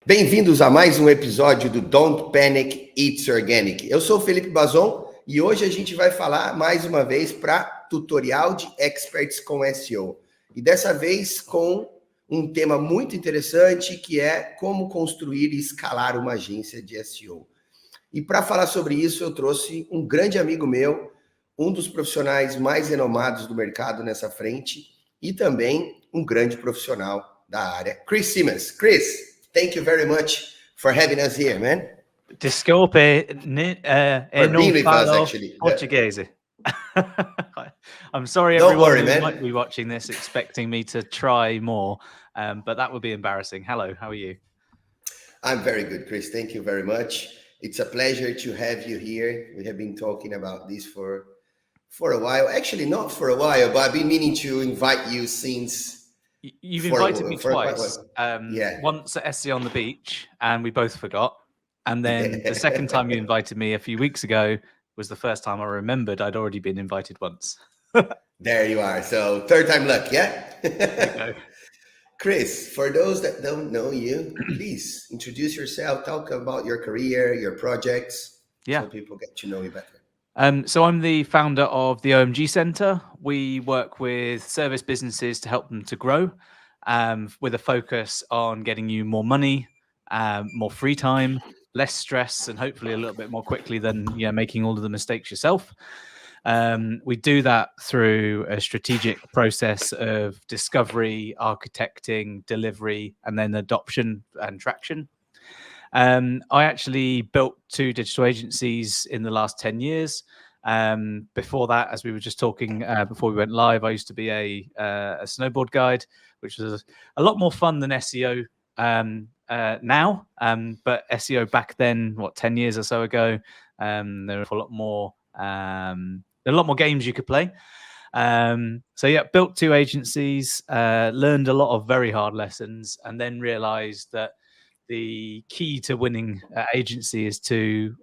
Bem-vindos a mais um episódio do Don't Panic, It's Organic. Eu sou o Felipe Bazon e hoje a gente vai falar mais uma vez para tutorial de experts com SEO. E dessa vez com um tema muito interessante que é como construir e escalar uma agência de SEO. E para falar sobre isso eu trouxe um grande amigo meu, um dos profissionais mais renomados do mercado nessa frente e também um grande profissional da área, Chris Simmance. Chris, thank you very much for having us here, man. Desculpe, For being with us, actually. Portuguese. I'm sorry, Don't everyone worry, who man. might be watching this expecting me to try more, but that would be embarrassing. Hello, how are you? I'm very good, Chris. Thank you very much. It's a pleasure to have you here. We have been talking about this for a while. Actually, not for a while, but I've been meaning to invite you since... You've invited me twice. Yeah. Once at SC on the beach, and we both forgot. And then the second time you invited me a few weeks ago was the first time I remembered I'd already been invited once. There you are. So third time luck, yeah? There you go. Chris, for those that don't know you, please introduce yourself, talk about your career, your projects, so people get to know you better. So I'm the founder of the OMG Center. We work with service businesses to help them to grow, with a focus on getting you more money, more free time, less stress, and hopefully a little bit more quickly than making all of the mistakes yourself. We do that through a strategic process of discovery, architecting, delivery, and then adoption and traction. I actually built 2 digital agencies in the last 10 years. Before that, as we were just talking before we went live, I used to be a snowboard guide, which was a lot more fun than SEO now. But SEO back then, 10 years or so ago, there were a lot more games you could play. Built 2 agencies, learned a lot of very hard lessons, and then realized that the key to winning agency is to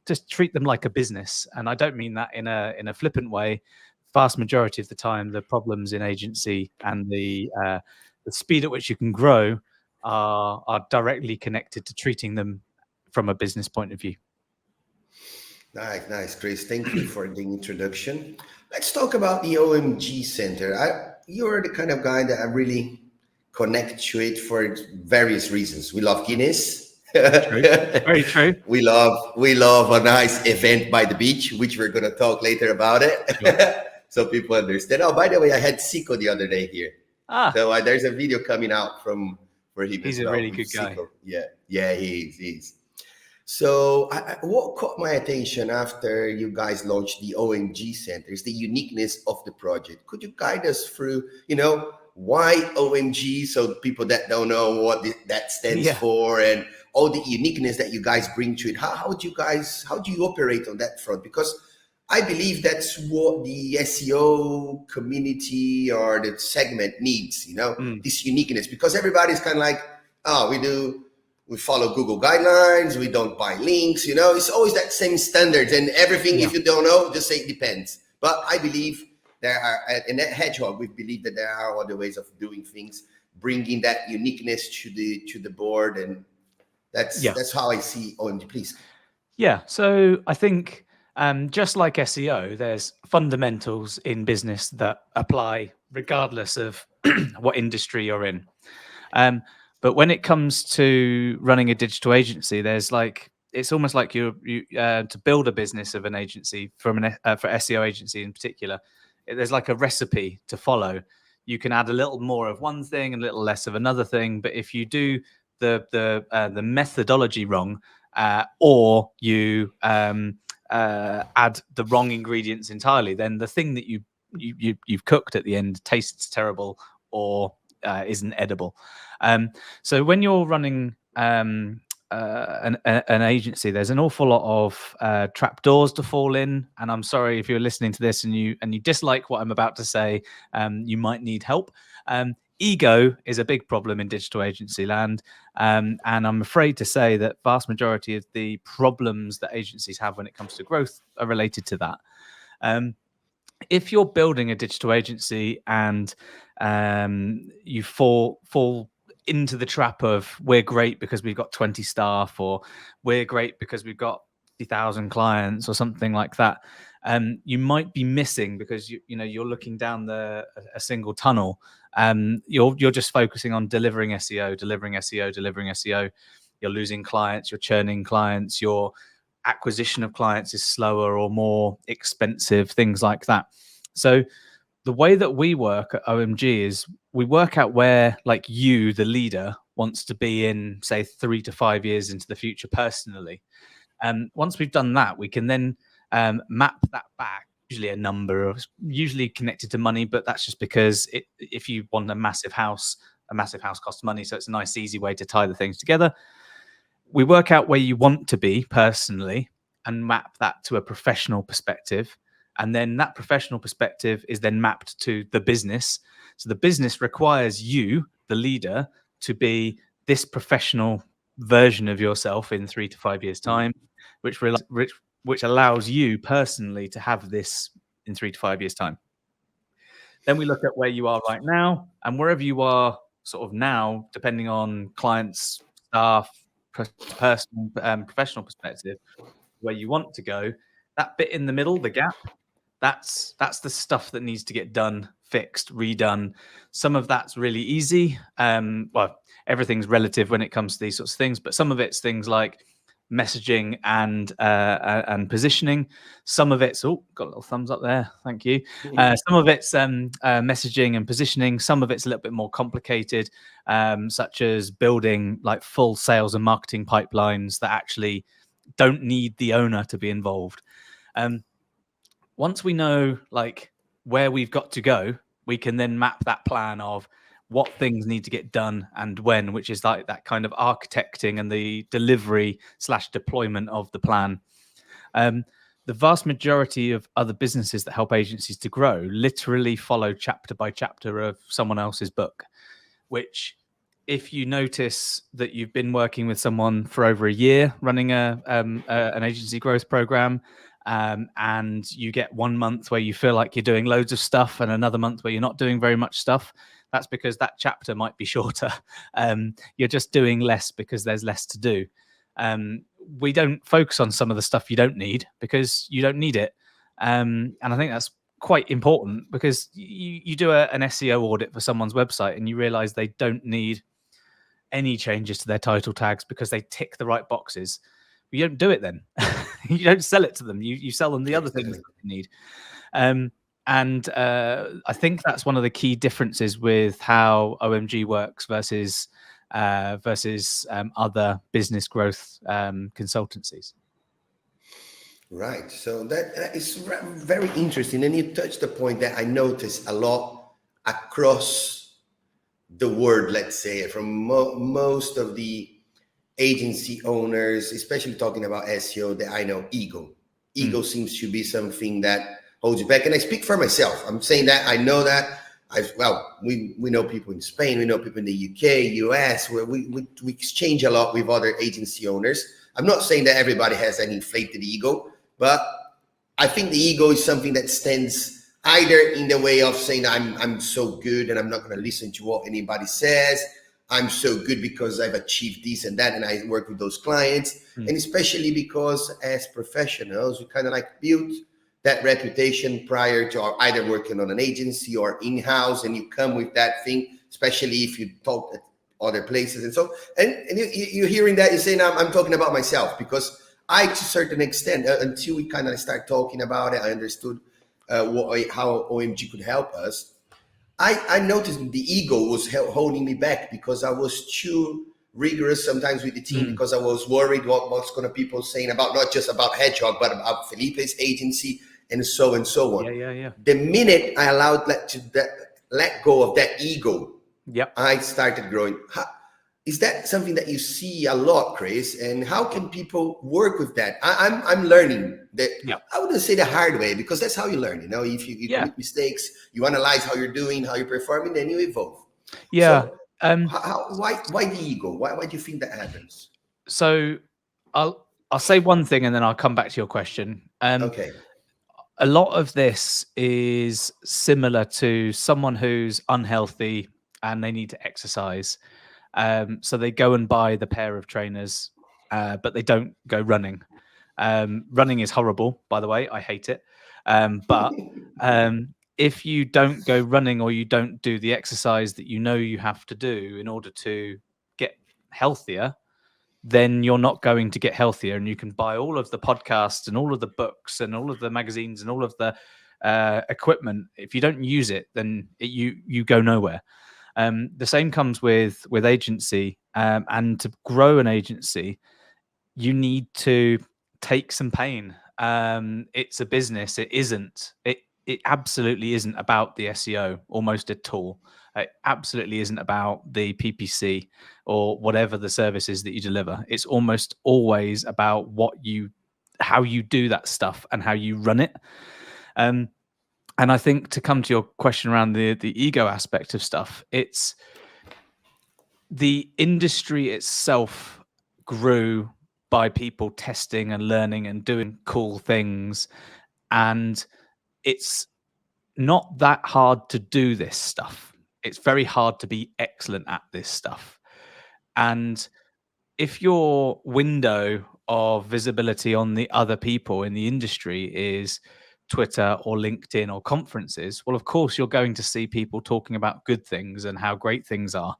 just treat them like a business. And I don't mean that in a flippant way. Vast majority of the time, the problems in agency and the speed at which you can grow are directly connected to treating them from a business point of view. Nice, Chris. Thank you for the introduction. Let's talk about the OMG Center. You're the kind of guy that I really connect to it for various reasons. We love Guinness. True. Very true. We love a nice event by the beach, which we're going to talk later about it. Sure. So people understand. Oh, by the way, I had Sico the other day here. So there's a video coming out from where he was. He's a really good guy. Yeah, he is. So what caught my attention after you guys launched the OMG Center is the uniqueness of the project. Could you guide us through, why OMG, so people that don't know what that stands for, and all the uniqueness that you guys bring to it? How do you operate on that front? Because I believe that's what the SEO community or the segment needs, this uniqueness, because everybody's kind of like, we follow Google guidelines, we don't buy links, it's always that same standards and everything. If you don't know, just say it depends. But I believe there are, and at Hedgehog, we believe that there are other ways of doing things, bringing that uniqueness to the board, and that's how I see OMG. Please. Yeah, so I think just like SEO, there's fundamentals in business that apply regardless of what industry you're in. But when it comes to running a digital agency, it's almost like you to build a business of an agency for SEO agency in particular. There's like a recipe to follow. You can add a little more of one thing and a little less of another thing. But if you do the methodology wrong, or you add the wrong ingredients entirely, then the thing that you've cooked at the end tastes terrible or isn't edible. So when you're running an agency, there's an awful lot of trapdoors to fall in. And I'm sorry if you're listening to this and you dislike what I'm about to say, you might need help. Ego is a big problem in digital agency land. And I'm afraid to say that vast majority of the problems that agencies have when it comes to growth are related to that. If you're building a digital agency and you fall into the trap of we're great because we've got 20 staff, or we're great because we've got 50,000 clients or something like that. You might be missing because you're looking down a single tunnel. You're just focusing on delivering SEO, delivering SEO, delivering SEO. You're losing clients, you're churning clients, your acquisition of clients is slower or more expensive, things like that. So the way that we work at OMG is we work out where, like, you, the leader, wants to be in, say, 3 to 5 years into the future personally. Once we've done that, we can then map that back, usually a number, usually connected to money, but that's just because if you want a massive house costs money. So it's a nice, easy way to tie the things together. We work out where you want to be personally and map that to a professional perspective. And then that professional perspective is then mapped to the business. So the business requires you, the leader, to be this professional version of yourself in 3 to 5 years' time, which allows you personally to have this in 3 to 5 years' time. Then we look at where you are right now, and wherever you are sort of now, depending on clients, staff, personal, professional perspective, where you want to go, that bit in the middle, the gap, that's the stuff that needs to get done, fixed, redone. Some of that's really easy. Well, everything's relative when it comes to these sorts of things, but some of it's things like messaging and positioning. Some of it's got a little thumbs up there, thank you. Some of it's messaging and positioning. Some of it's a little bit more complicated, such as building like full sales and marketing pipelines that actually don't need the owner to be involved. Once we know like where we've got to go, we can then map that plan of what things need to get done and when, which is like that kind of architecting and the delivery / deployment of the plan. The vast majority of other businesses that help agencies to grow literally follow chapter by chapter of someone else's book, which, if you notice that you've been working with someone for over a year running an agency growth program, and you get 1 month where you feel like you're doing loads of stuff and another month where you're not doing very much stuff, that's because that chapter might be shorter. You're just doing less because there's less to do. We don't focus on some of the stuff you don't need because you don't need it. And I think that's quite important, because you do an SEO audit for someone's website and you realize they don't need any changes to their title tags because they tick the right boxes. You don't do it then. You don't sell it to them. You sell them the other things that they need. And I think that's one of the key differences with how OMG works versus other business growth consultancies. Right. So that is very interesting. And you touched the point that I noticed a lot across the world, let's say, from most of the agency owners, especially talking about SEO, that I know, ego seems to be something that holds you back. And I speak for myself. I'm saying that I know that. We know people in Spain, we know people in the UK, US, where we exchange a lot with other agency owners. I'm not saying that everybody has an inflated ego, but I think the ego is something that stands either in the way of saying I'm so good and I'm not going to listen to what anybody says. I'm so good because I've achieved this and that, and I work with those clients. And especially because as professionals, we kind of like build that reputation prior to either working on an agency or in-house, and you come with that thing, especially if you talk at other places. And so, and you're hearing that, you're saying, I'm talking about myself, because I, to a certain extent, until we kind of start talking about it, I understood how OMG could help us. I noticed the ego was holding me back because I was too rigorous sometimes with the team, because I was worried what's going to people saying about, not just about Hedgehog, but about Felipe's agency and so on. Yeah. The minute I allowed let go of that ego, I started growing. Is that something that you see a lot, Chris? And how can people work with that? I'm learning that. I wouldn't say the hard way, because that's how you learn. You know, if you commit mistakes, you analyze how you're doing, how you're performing, then you evolve. Yeah. So why the ego? Why do you think that happens? So I'll say one thing and then I'll come back to your question. Okay. A lot of this is similar to someone who's unhealthy and they need to exercise. So they go and buy the pair of trainers, but they don't go running. Running is horrible, by the way. I hate it. But if you don't go running, or you don't do the exercise that you know you have to do in order to get healthier, then you're not going to get healthier. And you can buy all of the podcasts and all of the books and all of the magazines and all of the equipment. If you don't use it, then you go nowhere. The same comes with agency, and to grow an agency, you need to take some pain. It's a business. It absolutely isn't about the SEO almost at all. It absolutely isn't about the PPC or whatever the service is that you deliver. It's almost always about how you do that stuff and how you run it. And I think, to come to your question around the ego aspect of stuff, it's the industry itself grew by people testing and learning and doing cool things. And it's not that hard to do this stuff. It's very hard to be excellent at this stuff. And if your window of visibility on the other people in the industry is Twitter or LinkedIn or conferences, well, of course, you're going to see people talking about good things and how great things are.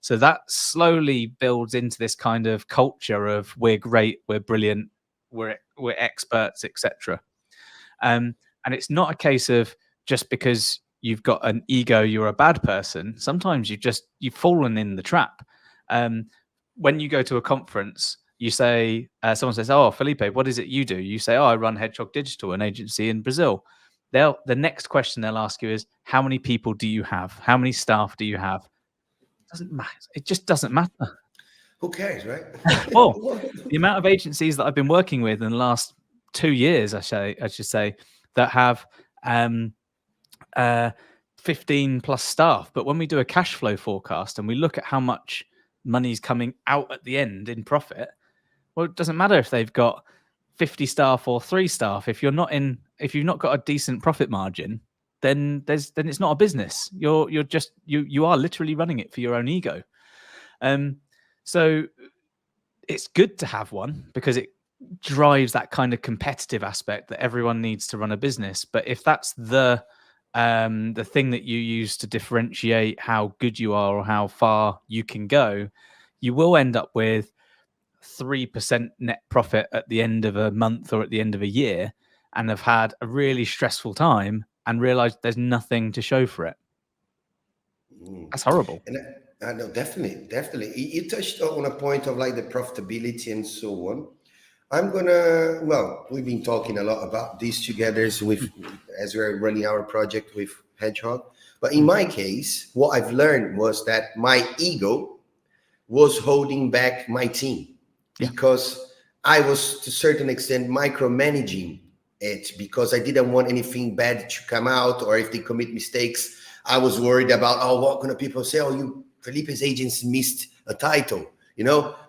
So that slowly builds into this kind of culture of we're great, we're brilliant, we're experts, etc. And it's not a case of just because you've got an ego, you're a bad person. Sometimes you've fallen in the trap. When you go to a conference, you say, someone says, "Oh, Felipe, what is it you do?" You say, "Oh, I run Hedgehog Digital, an agency in Brazil." The next question they'll ask you is, "How many people do you have? How many staff do you have?" Doesn't matter. It just doesn't matter. Who cares, right? Well, the amount of agencies that I've been working with in the last 2 years, I should say, that have 15 plus staff. But when we do a cash flow forecast and we look at how much money's coming out at the end in profit, well, it doesn't matter if they've got 50 staff or 3 staff. If you've not got a decent profit margin, then it's not a business. You are literally running it for your own ego. So it's good to have one because it drives that kind of competitive aspect that everyone needs to run a business. But if that's the thing that you use to differentiate how good you are or how far you can go, you will end up with 3% net profit at the end of a month or at the end of a year, and have had a really stressful time and realized there's nothing to show for it. That's horrible. And I know, definitely. You touched on a point of like the profitability and so on. We've been talking a lot about this together as we're running our project with Hedgehog. But in my case, what I've learned was that my ego was holding back my team because I was, to a certain extent, micromanaging it because I didn't want anything bad to come out, or if they commit mistakes, I was worried about, what can people say? Oh, Felipe's agency missed a title,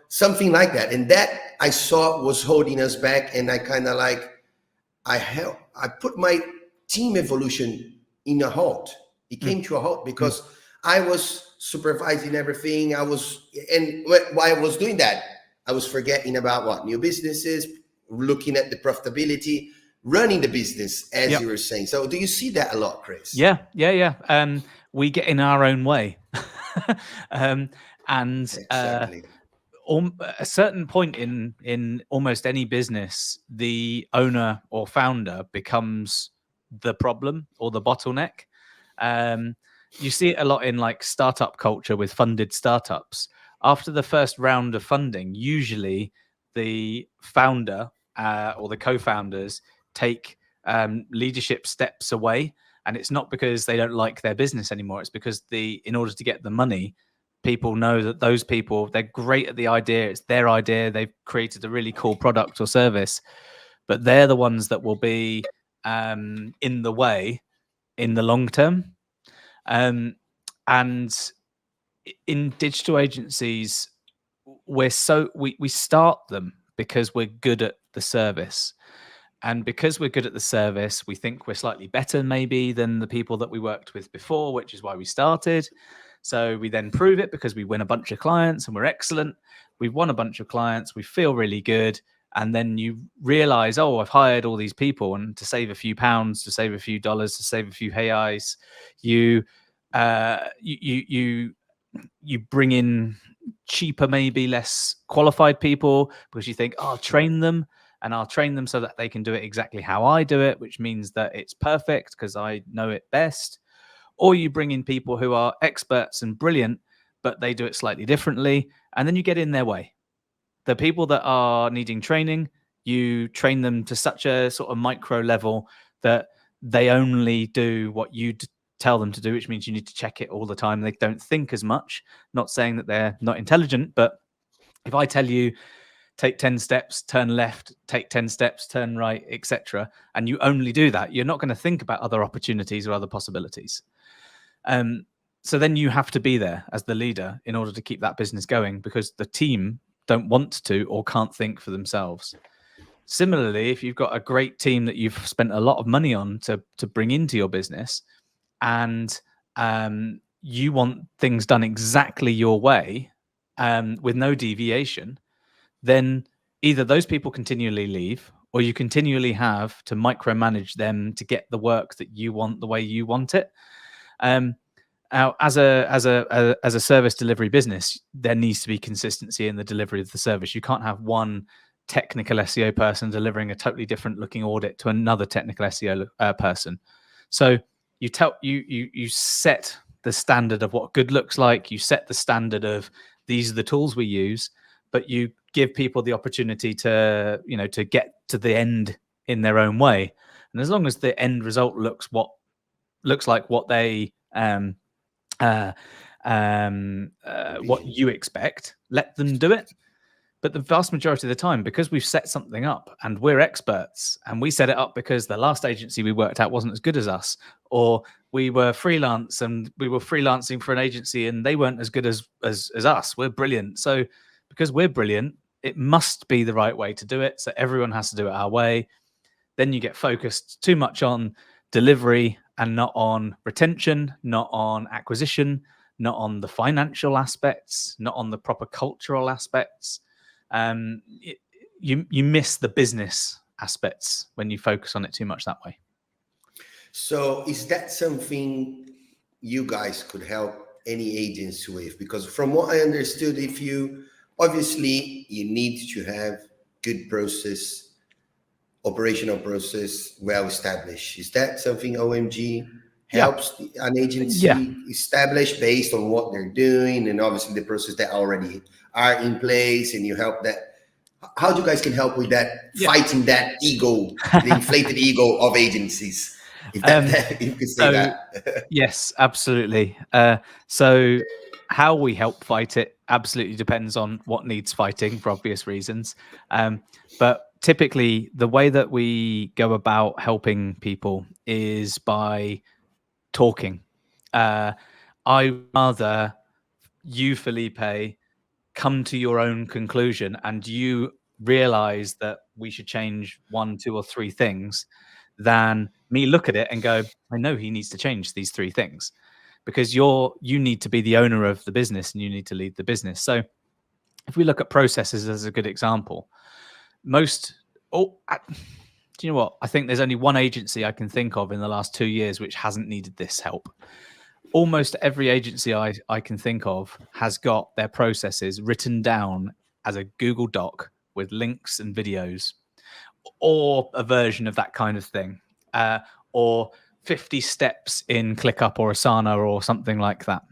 something like that. And that I saw was holding us back. And I kind of I put my team evolution in a halt. It came to a halt because I was supervising everything. And while I was doing that, I was forgetting about new businesses, looking at the profitability, running the business, as you were saying. So do you see that a lot, Chris? Yeah. We get in our own way. Exactly. A certain point in almost any business, the owner or founder becomes the problem or the bottleneck. You see it a lot in like startup culture with funded startups. After the first round of funding, usually the founder or the co-founders take leadership steps away. And it's not because they don't like their business anymore. It's because in order to get the money, people know that those people, they're great at the idea. It's their idea. They've created a really cool product or service, but they're the ones that will be in the way in the long term. And in digital agencies, we start them because we're good at the service. And because we're good at the service, we think we're slightly better maybe than the people that we worked with before, which is why we started. So we then prove it because we win a bunch of clients and we're excellent. We've won a bunch of clients. We feel really good. And then you realize, oh, I've hired all these people, and to save a few pounds, to save a few dollars, to save a few reais, you bring in cheaper, maybe less qualified people, because you think, oh, I'll train them, and I'll train them so that they can do it exactly how I do it, which means that it's perfect because I know it best. Or you bring in people who are experts and brilliant, but they do it slightly differently, and then you get in their way. The people that are needing training, you train them to such a sort of micro level that they only do what you tell them to do, which means you need to check it all the time. They don't think as much. Not saying that they're not intelligent, but if I tell you, take 10 steps, turn left, take 10 steps, turn right, etc., and you only do that, you're not going to think about other opportunities or other possibilities. So then you have to be there as the leader in order to keep that business going, because the team don't want to or can't think for themselves. Similarly, if you've got a great team that you've spent a lot of money on to bring into your business, and you want things done exactly your way, with no deviation, then either those people continually leave, or you continually have to micromanage them to get the work that you want the way you want it. Now, as a service delivery business, there needs to be consistency in the delivery of the service. You can't have one technical SEO person delivering a totally different looking audit to another technical SEO person. So you set the standard of what good looks like. You set the standard of these are the tools we use, but you give people the opportunity to get to the end in their own way. And as long as the end result looks like what they what you expect, let them do it. But the vast majority of the time, because we've set something up and we're experts, and we set it up because the last agency we worked at wasn't as good as us, or we were freelance and we were freelancing for an agency and they weren't as good as us. We're brilliant. So because we're brilliant, it must be the right way to do it. So everyone has to do it our way. Then you get focused too much on delivery and not on retention, not on acquisition, not on the financial aspects, not on the proper cultural aspects. You miss the business aspects when you focus on it too much that way. So is that something you guys could help any agents with? Because from what I understood, obviously you need to have good process, operational process, well established. Is that something OMG helps an agency establish based on what they're doing, and obviously the process that already are in place, and you help that? How do you guys can help with that, fighting that ego, the inflated ego of agencies? If you could say that. Yes, absolutely. So how we help fight it absolutely depends on what needs fighting, for obvious reasons. But typically, the way that we go about helping people is by talking. I rather you, Felipe, come to your own conclusion and you realize that we should change 1, 2, or 3 things, than me look at it and go, I know he needs to change these 3 things, because you need to be the owner of the business and you need to lead the business. So if we look at processes as a good example, do you know what? I think there's only one agency I can think of in the last 2 years which hasn't needed this help. Almost every agency I can think of has got their processes written down as a Google Doc with links and videos, or a version of that kind of thing, or 50 steps in ClickUp or Asana or something like that.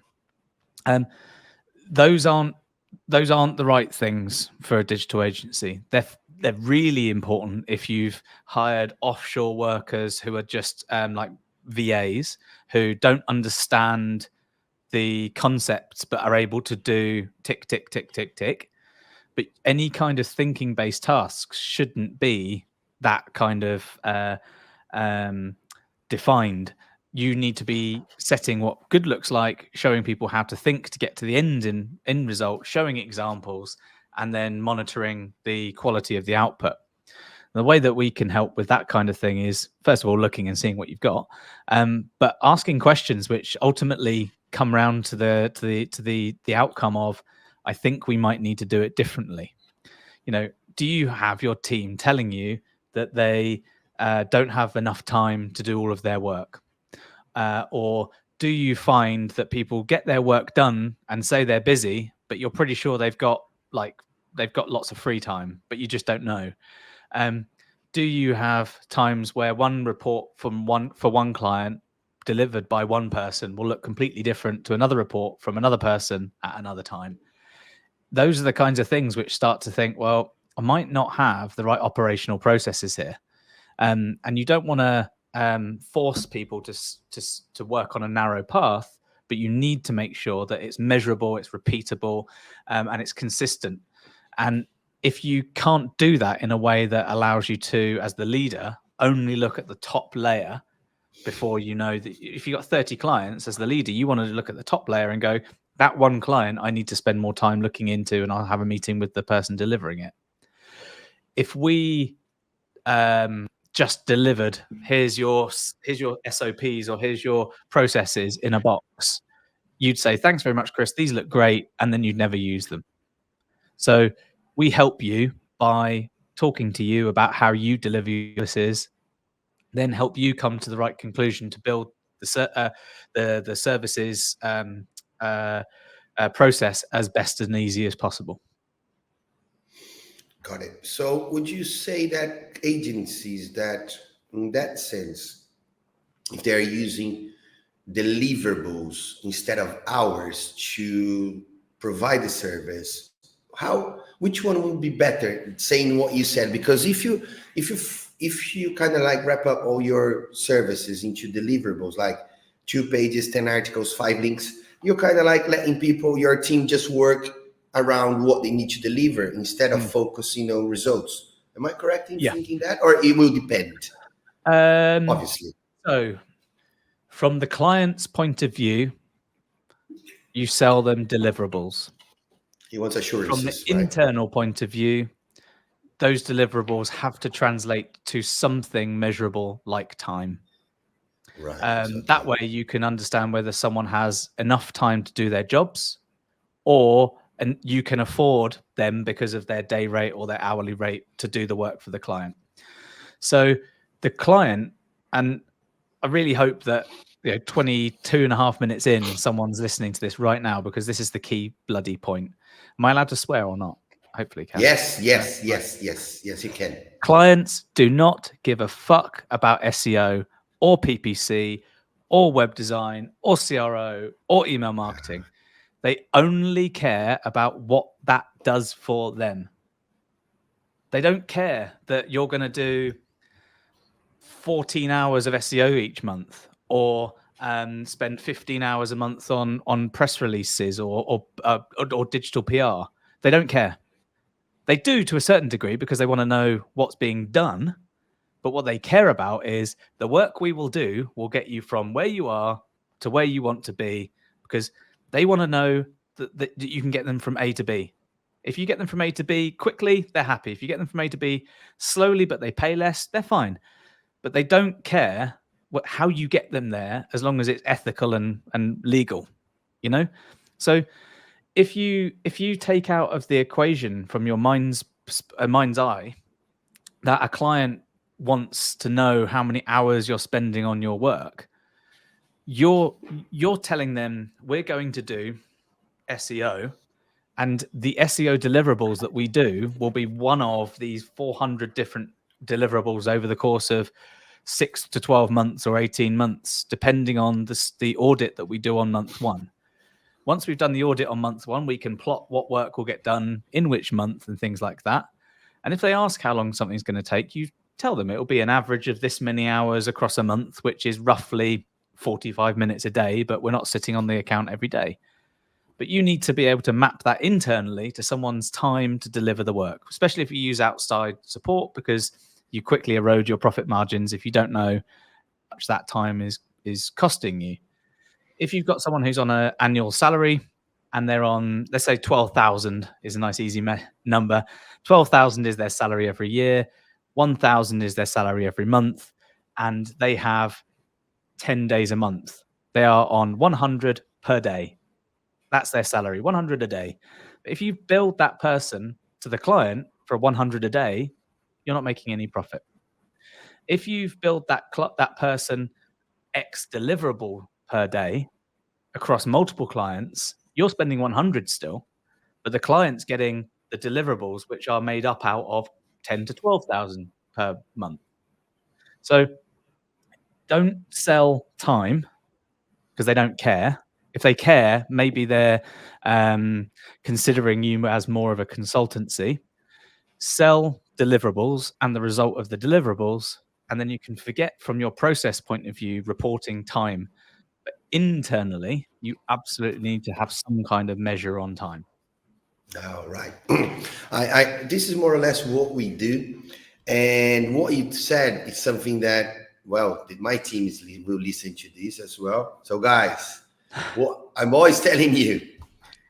Those aren't the right things for a digital agency. They're really important if you've hired offshore workers who are just like VAs who don't understand the concepts but are able to do tick, tick, tick, tick, tick. But any kind of thinking-based tasks shouldn't be that kind of defined. You need to be setting what good looks like, showing people how to think to get to the end result, showing examples, and then monitoring the quality of the output. The way that we can help with that kind of thing is, first of all, looking and seeing what you've got, but asking questions which ultimately come round to the outcome of, I think we might need to do it differently. Do you have your team telling you that they don't have enough time to do all of their work? Or do you find that people get their work done and say they're busy, but you're pretty sure they've got lots of free time, but you just don't know? Do you have times where one report for one client delivered by one person will look completely different to another report from another person at another time? Those are the kinds of things which start to think, well, I might not have the right operational processes here. And you don't want to force people to work on a narrow path, but you need to make sure that it's measurable, it's repeatable, and it's consistent. And if you can't do that in a way that allows you to, as the leader, only look at the top layer before you know that if you've got 30 clients as the leader, you want to look at the top layer and go, that one client I need to spend more time looking into, and I'll have a meeting with the person delivering it. If we just delivered, here's your SOPs or here's your processes in a box, you'd say, thanks very much, Chris, these look great, and then you'd never use them. So we help you by talking to you about how you deliver your services, then help you come to the right conclusion to build the services process as best and easy as possible. Got it. So would you say that agencies that, in that sense, if they're using deliverables instead of hours to provide the service, which one would be better, saying what you said? Because if you kind of like wrap up all your services into deliverables, like 2 pages, 10 articles, 5 links, you're kind of like letting your team just work around what they need to deliver instead of focusing on results. Am I correct in thinking that? Or it will depend, obviously. So from the client's point of view, you sell them deliverables. He wants assurances. From the internal point of view, those deliverables have to translate to something measurable like time. Right. That way you can understand whether someone has enough time to do their jobs, and you can afford them because of their day rate or their hourly rate to do the work for the client. So the client, and I really hope that 22 and a half minutes in, someone's listening to this right now, because this is the key bloody point. Am I allowed to swear or not? Hopefully, can. Yes, you can. Clients do not give a fuck about SEO or PPC or web design or CRO or email marketing. They only care about what that does for them. They don't care that you're going to do 14 hours of SEO each month, or spend 15 hours a month on press releases or digital PR. They don't care. They do to a certain degree because they want to know what's being done. But what they care about is the work we will do will get you from where you are to where you want to be, because they want to know that you can get them from A to B. If you get them from A to B quickly, they're happy. If you get them from A to B slowly, but they pay less, they're fine. But they don't care how you get them there, as long as it's ethical and legal, So if you take out of the equation from your mind's eye that a client wants to know how many hours you're spending on your work, you're telling them we're going to do SEO, and the SEO deliverables that we do will be one of these 400 different deliverables over the course of 6 to 12 months or 18 months, depending on the audit that we do on month 1. Once we've done the audit on month 1, we can plot what work will get done in which month and things like that. And if they ask how long something's going to take, you tell them it will be an average of this many hours across a month, which is roughly 45 minutes a day, but we're not sitting on the account every day. But you need to be able to map that internally to someone's time to deliver the work, especially if you use outside support, because you quickly erode your profit margins if you don't know how much that time is costing you. If you've got someone who's on an annual salary and they're on, let's say 12,000 is a nice easy number. 12,000 is their salary every year. 1,000 is their salary every month. And they have 10 days a month. They are on 100 per day. That's their salary, 100 a day. But if you build that person to the client for 100 a day, you're not making any profit. If you've built that person X deliverable per day across multiple clients, you're spending 100 still, but the client's getting the deliverables, which are made up out of 10 to 12,000 per month. So don't sell time because they don't care. If they care, maybe they're considering you as more of a consultancy. Sell deliverables and the result of the deliverables, and then you can forget from your process point of view reporting time. But internally, you absolutely need to have some kind of measure on time. All right. This is more or less what we do. And what you said is something that, well, my team will listen to this as well. So guys, what I'm always telling you,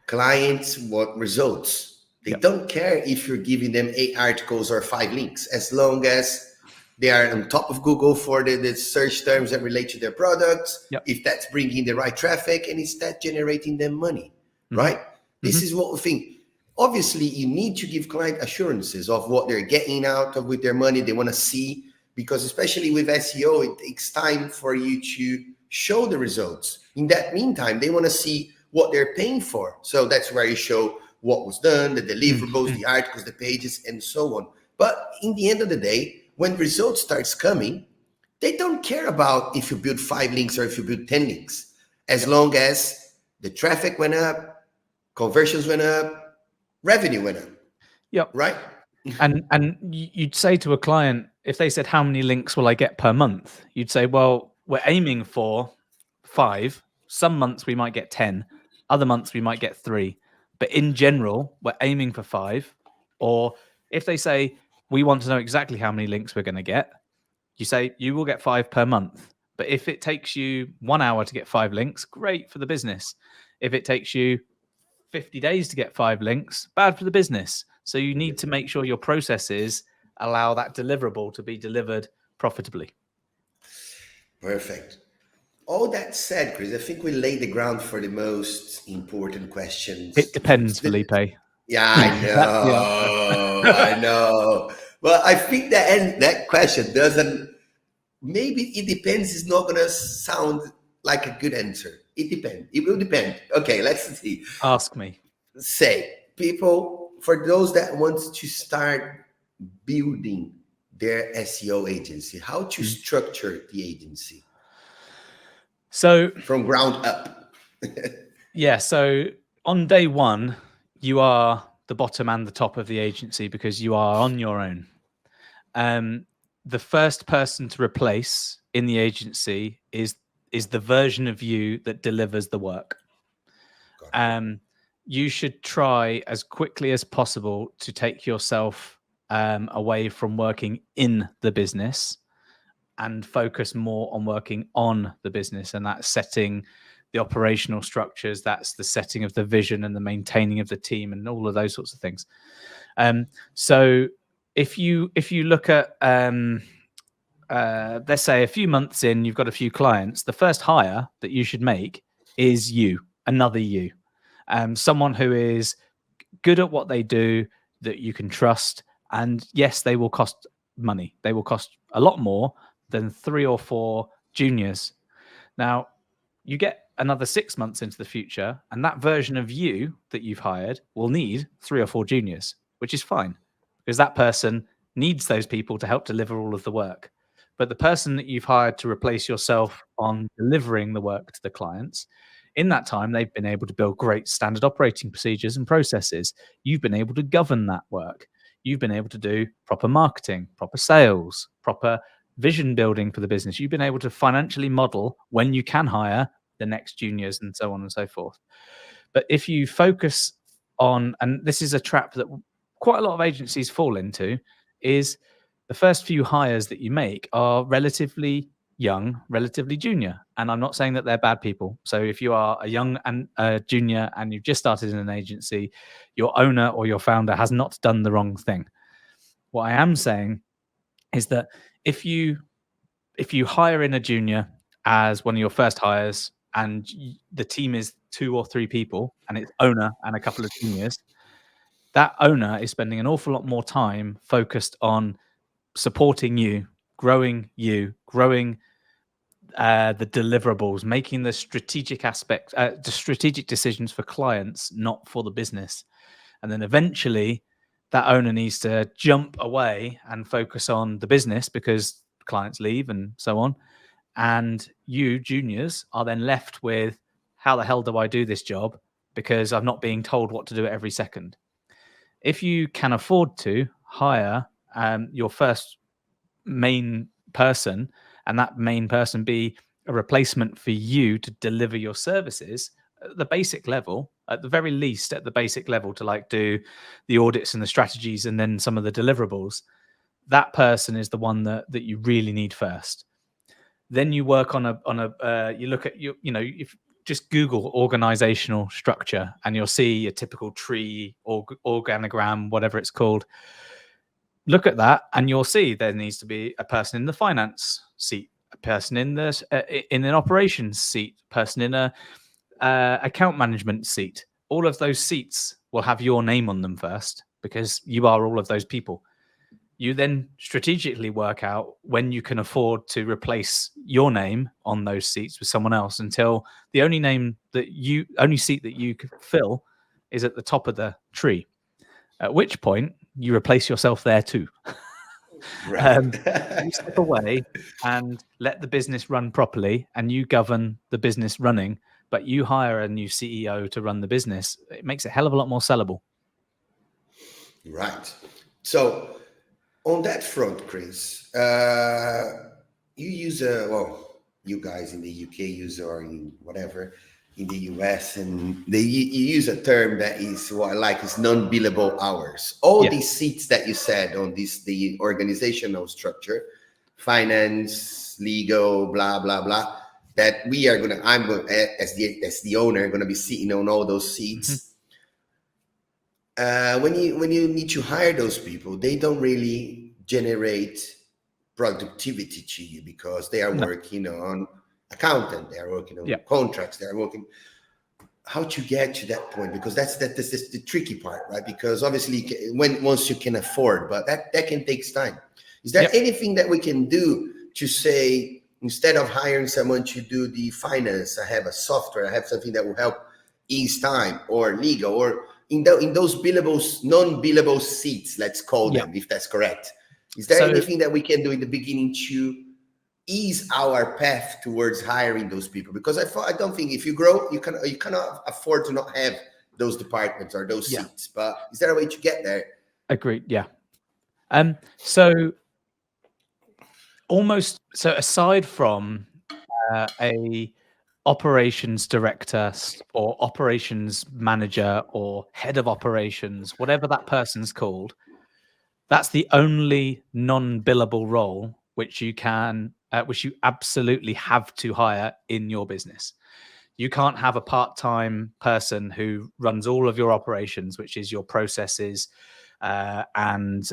clients want results. They don't care if you're giving them 8 articles or 5 links, as long as they are on top of Google for the search terms that relate to their products. If that's bringing the right traffic and is that generating them money, right? This is what we think. Obviously, you need to give client assurances of what they're getting out of with their money. They want to see, because especially with SEO, it takes time for you to show the results. In that meantime, they want to see what they're paying for. So that's where you show what was done, the deliverables, the articles, the pages, and so on. But in the end of the day, when results starts coming, they don't care about if you build 5 links or if you build 10 links, as long as the traffic went up, conversions went up, revenue went up. Right? And you'd say to a client, if they said, how many links will I get per month? You'd say, well, we're aiming for 5. Some months we might get 10. Other months we might get 3. But in general, we're aiming for 5. Or if they say, we want to know exactly how many links we're going to get, you say, you will get 5 per month. But if it takes you 1 hour to get 5 links, great for the business. If it takes you 50 days to get 5 links, bad for the business. So you need to make sure your processes allow that deliverable to be delivered profitably. Perfect. All that said, Chris, I think we laid the ground for the most important questions. It depends, Felipe. Yeah, I know. I know. Well, I think that question doesn't, maybe it depends is not going to sound like a good answer. It depends. It will depend. Okay, let's see. Ask me. Say, people, for those that want to start building their SEO agency, how to structure the agency? So from ground up. So on day one, you are the bottom and the top of the agency because you are on your own. The first person to replace in the agency is the version of you that delivers the work. You should try as quickly as possible to take yourself away from working in the business and focus more on working on the business. And that's setting the operational structures. That's the setting of the vision and the maintaining of the team and all of those sorts of things. So if you look at, let's say a few months in, you've got a few clients, the first hire that you should make is you, another you. Someone who is good at what they do, that you can trust. And yes, they will cost money. They will cost a lot more than 3 or 4 juniors. Now, you get another 6 months into the future, and that version of you that you've hired will need 3 or 4 juniors, which is fine because that person needs those people to help deliver all of the work. But the person that you've hired to replace yourself on delivering the work to the clients, in that time, they've been able to build great standard operating procedures and processes. You've been able to govern that work. You've been able to do proper marketing, proper sales, proper vision building for the business. You've been able to financially model when you can hire the next juniors and so on and so forth. But if you focus on, and this is a trap that quite a lot of agencies fall into, is the first few hires that you make are relatively young, relatively junior. And I'm not saying that they're bad people. So if you are a young and junior and you've just started in an agency, your owner or your founder has not done the wrong thing. What I am saying is that if you hire in a junior as one of your first hires, and the team is 2 or 3 people, and it's owner and a couple of juniors, that owner is spending an awful lot more time focused on supporting you, growing the deliverables, making the strategic aspect, the strategic decisions for clients, not for the business. And then eventually that owner needs to jump away and focus on the business because clients leave and so on. And you juniors are then left with, how the hell do I do this job? Because I'm not being told what to do every second. If you can afford to hire your first main person, and that main person be a replacement for you to deliver your services at the basic level, at the very least at the basic level, to like do the audits and the strategies and then some of the deliverables, that person is the one that you really need first. Then you work on a you look at if just Google organizational structure and you'll see a typical tree or organogram, whatever it's called. Look at that and you'll see there needs to be a person in the finance seat, a person in in an operations seat, a person in a account management seat. All of those seats will have your name on them first because you are all of those people. You then strategically work out when you can afford to replace your name on those seats with someone else until the only seat that you can fill is at the top of the tree. At which point you replace yourself there too. Right. You step away and let the business run properly, and you govern the business running. But you hire a new CEO to run the business. It makes it a hell of a lot more sellable. Right. So on that front, Chris, you use you guys in the UK use, or in whatever, in the US, and you use a term that is what I like, is non-billable hours. All these seats that you said on the organizational structure, finance, legal, blah, blah, blah, that I'm going as the owner, going to be sitting on all those seats. When you need to hire those people, they don't really generate productivity to you because they are working on accountant, they are working on contracts, they are working. How to get to that point? Because that's the tricky part, right? Because obviously once you can afford, but that can take time. Is there anything that we can do to say, instead of hiring someone to do the finance, I have a software, I have something that will help ease time, or legal, or in those billable, non-billable seats, let's call them, if that's correct. Is there anything that we can do in the beginning to ease our path towards hiring those people? Because I don't think if you grow, you cannot afford to not have those departments or those seats. But is there a way to get there? Agreed. Yeah. So aside from a operations director or operations manager or head of operations, whatever that person's called, that's the only non-billable role which you absolutely have to hire in your business. You can't have a part-time person who runs all of your operations, which is your processes, and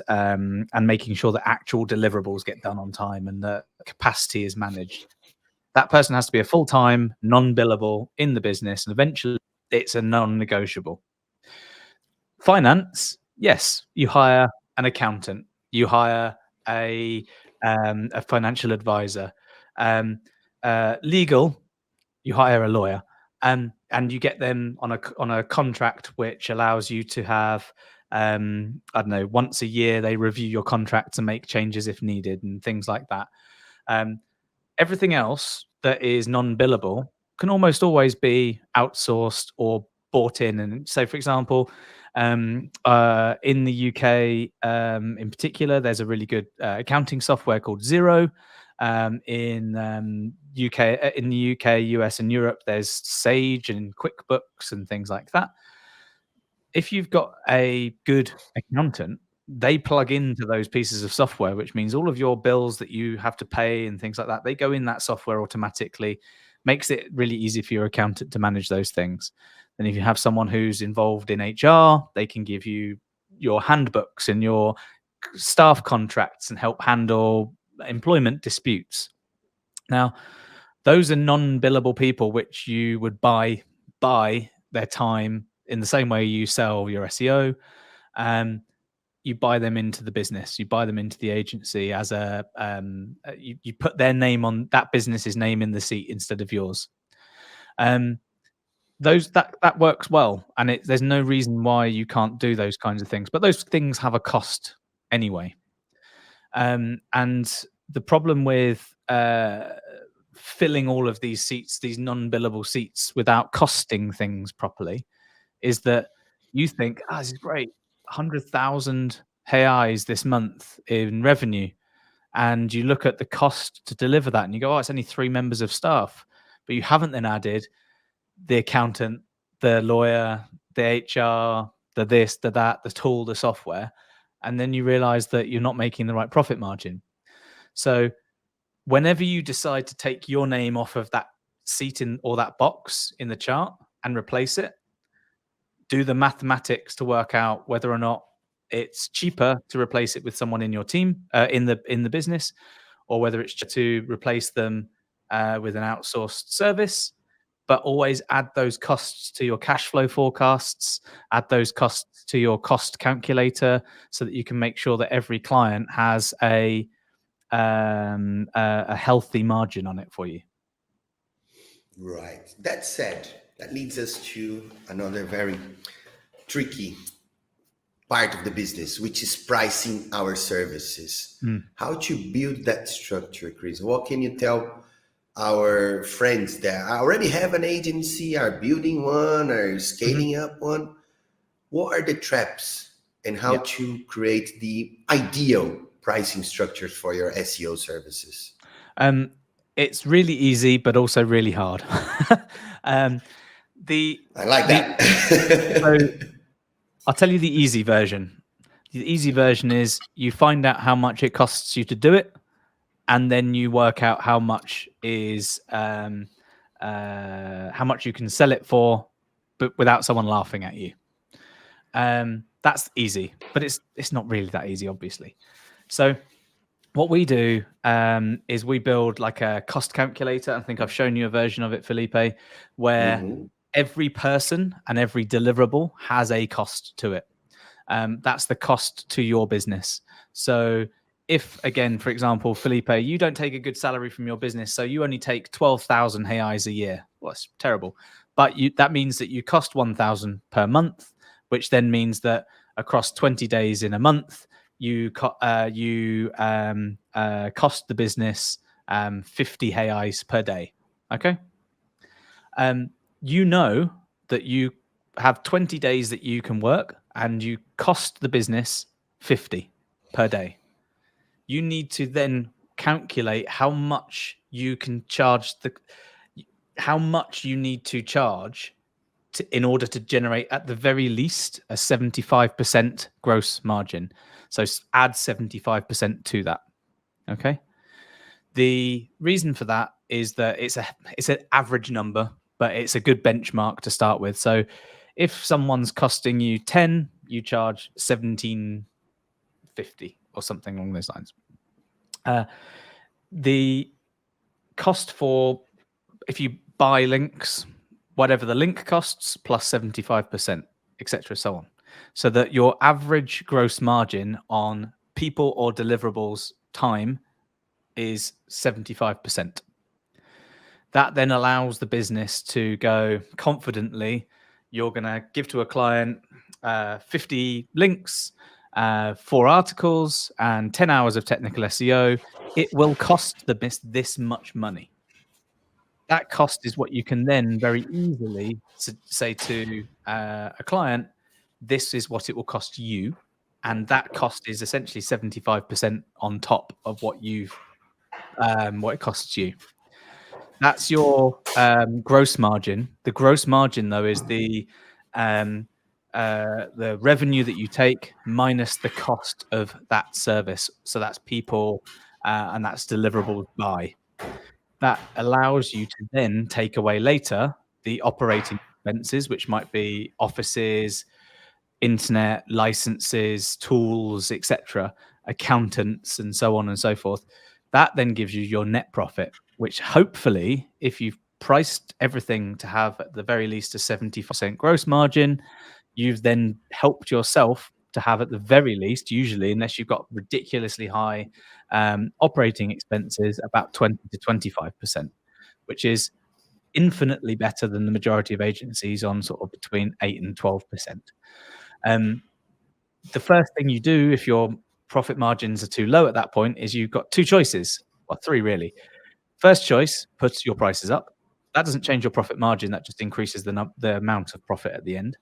making sure that actual deliverables get done on time and the capacity is managed. That person has to be a full-time, non-billable in the business, and eventually it's a non-negotiable. Finance, yes, you hire an accountant, you hire a financial advisor. Legal, you hire a lawyer, and you get them on a contract which allows you to have, I don't know, once a year they review your contract and make changes if needed and things like that. Everything else that is non-billable can almost always be outsourced or bought in. And so, for example, in the UK, in particular, there's a really good accounting software called Xero. In the UK, US, and Europe, there's Sage and QuickBooks and things like that. If you've got a good accountant, they plug into those pieces of software, which means all of your bills that you have to pay and things like that, they go in that software automatically. Makes it really easy for your accountant to manage those things. Then if you have someone who's involved in HR, they can give you your handbooks and your staff contracts and help handle employment disputes. Now, Those are non-billable people, which you would buy their time in the same way you sell your SEO. You buy them into the business, you buy them into the agency as you put their name on that business's name in the seat instead of yours. That works well, and there's no reason why you can't do those kinds of things. But those things have a cost anyway. And the problem with filling all of these seats, these non-billable seats, without costing things properly, is that you think, this is great, 100,000 HAIs this month in revenue, and you look at the cost to deliver that, and you go, it's only 3 members of staff, but you haven't then added the accountant, the lawyer, the HR, the this, the that, the tool, the software, and then you realize that you're not making the right profit margin. So whenever you decide to take your name off of that seat or that box in the chart and replace it, do the mathematics to work out whether or not it's cheaper to replace it with someone in your team, in the business, or whether it's to replace them with an outsourced service. But always add those costs to your cash flow forecasts, add those costs to your cost calculator, so that you can make sure that every client has a healthy margin on it for you. Right. That said, that leads us to another very tricky part of the business, which is pricing our services. How to build that structure, Chris? What can you tell our friends that already have an agency, are building one, are scaling up one? What are the traps and how to create the ideal pricing structures for your SEO services? It's really easy, but also really hard. I like that. So I'll tell you the easy version. The easy version is you find out how much it costs you to do it, and then you work out how much is how much you can sell it for, but without someone laughing at you. That's easy, but it's not really that easy, obviously. So what we do is we build like a cost calculator. I think I've shown you a version of it, Felipe, where every person and every deliverable has a cost to it. That's the cost to your business. So if, again, for example, Felipe, you don't take a good salary from your business, so you only take 12,000 HAIs a year. Well, that's terrible. But that means that you cost 1,000 per month, which then means that across 20 days in a month, you cost the business 50 HAIs per day. Okay. You know that you have 20 days that you can work, and you cost the business 50 per day. You need to then calculate how much you can charge how much you need to charge in order to generate at the very least a 75% gross margin. So add 75% to that. Okay. The reason for that is that it's an average number, but it's a good benchmark to start with. So if someone's costing you 10, you charge 17.50 or something along those lines. The cost for, if you buy links, whatever the link costs, plus 75%, etc., so on. So that your average gross margin on people or deliverables time is 75%. That then allows the business to go confidently, you're going to give to a client 50 links, 4 articles, and 10 hours of technical SEO. It will cost the business this much money. That cost is what you can then very easily say to a client, this is what it will cost you. And that cost is essentially 75% on top of what it costs you. That's your gross margin. The gross margin, though, is the revenue that you take minus the cost of that service. So that's people and that's deliverables by. That allows you to then take away later the operating expenses, which might be offices, internet, licenses, tools, etc., accountants, and so on and so forth. That then gives you your net profit. which hopefully, if you've priced everything to have at the very least a 70% gross margin, you've then helped yourself to have at the very least, usually, unless you've got ridiculously high operating expenses, about 20 to 25%, which is infinitely better than the majority of agencies on sort of between 8 and 12%. The first thing you do if your profit margins are too low at that point is you've got two choices, well, three really. First choice, put your prices up. That doesn't change your profit margin. That just increases the amount of profit at the end.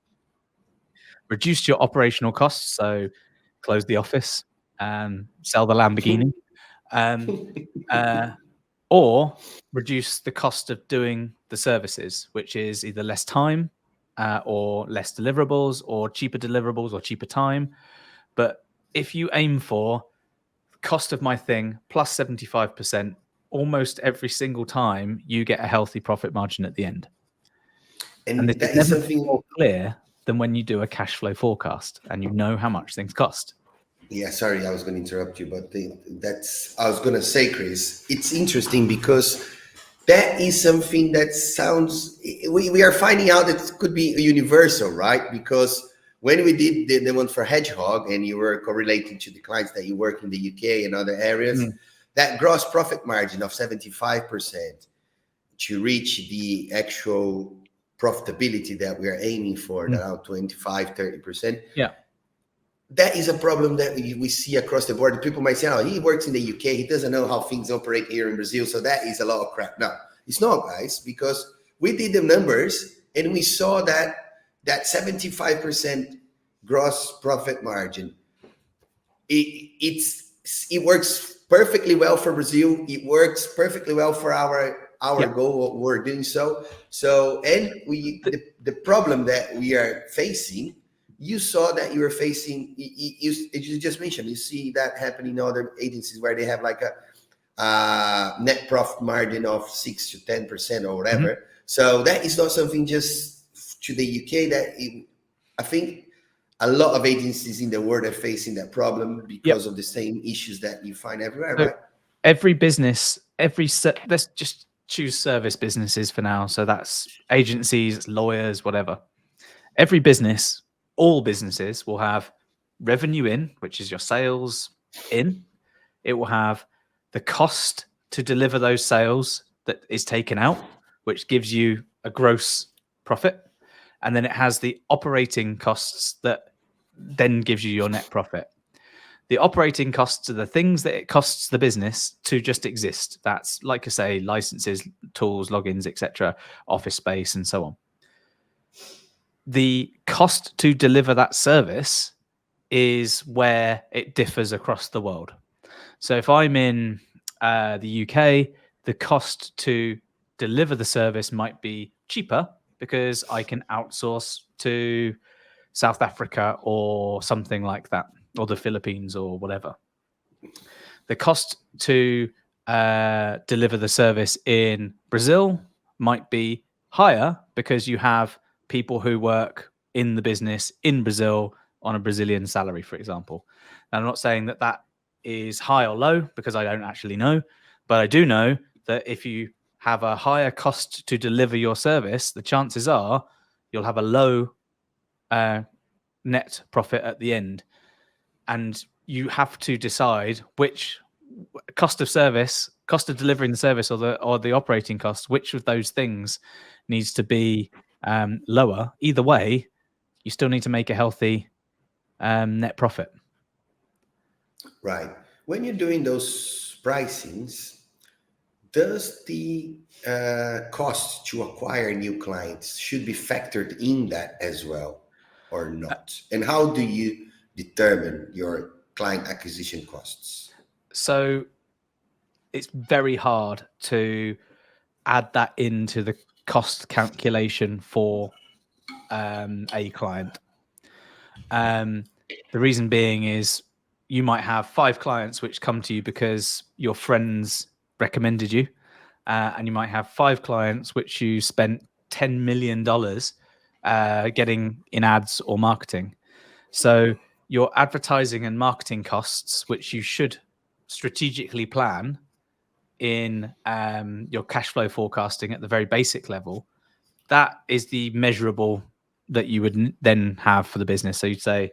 Reduce your operational costs. So close the office, sell the Lamborghini, or reduce the cost of doing the services, which is either less time or less deliverables or cheaper deliverables or cheaper time. But if you aim for cost of my thing plus 75%, almost every single time you get a healthy profit margin at the end. And this is never more clear than when you do a cash flow forecast and you know how much things cost. Yeah, sorry, I was going to interrupt you, but I was going to say, Chris, it's interesting because that is something that sounds, we are finding out that it could be universal, right? Because when we did the one for Hedgehog and you were correlating to the clients that you work in the UK and other areas, that gross profit margin of 75% to reach the actual profitability that we are aiming for, around 25, 30%. Yeah. That is a problem that we see across the board. People might say, oh, he works in the UK. He doesn't know how things operate here in Brazil. So that is a lot of crap. No, it's not, guys, because we did the numbers and we saw that 75% gross profit margin, it works perfectly well for Brazil. It works perfectly well for our goal. We're doing so. And the problem that we are facing, you saw that you were facing, you just mentioned, you see that happening in other agencies where they have like a net profit margin of 6 to 10% or whatever. So that is not something just to the UK I think a lot of agencies in the world are facing that problem because of the same issues that you find everywhere, right? Every business, let's just choose service businesses for now. So that's agencies, lawyers, whatever. Every business, all businesses will have revenue in, which is your sales in. It will have the cost to deliver those sales that is taken out, which gives you a gross profit. And then it has the operating costs that then gives you your net profit. The operating costs are the things that it costs the business to just exist. That's, like I say, licenses, tools, logins, etc., office space, and so on. The cost to deliver that service is where it differs across the world. So if I'm in the UK, the cost to deliver the service might be cheaper because I can outsource to South Africa or something like that, or the Philippines or whatever. The cost to deliver the service in Brazil might be higher because you have people who work in the business in Brazil on a Brazilian salary, for example. Now, I'm not saying that is high or low because I don't actually know, but I do know that if you have a higher cost to deliver your service, the chances are you'll have a low net profit at the end. And you have to decide which cost of delivering the service or the operating costs, which of those things needs to be lower. Either way, you still need to make a healthy net profit. Right. When you're doing those pricings, does the cost to acquire new clients should be factored in that as well or not? And how do you determine your client acquisition costs? So it's very hard to add that into the cost calculation for a client. The reason being is you might have 5 clients which come to you because your friends recommended you, and you might have 5 clients which you spent $10 million getting in ads or marketing. So your advertising and marketing costs, which you should strategically plan, in your cash flow forecasting at the very basic level, that is the measurable that you would then have for the business. So you'd say,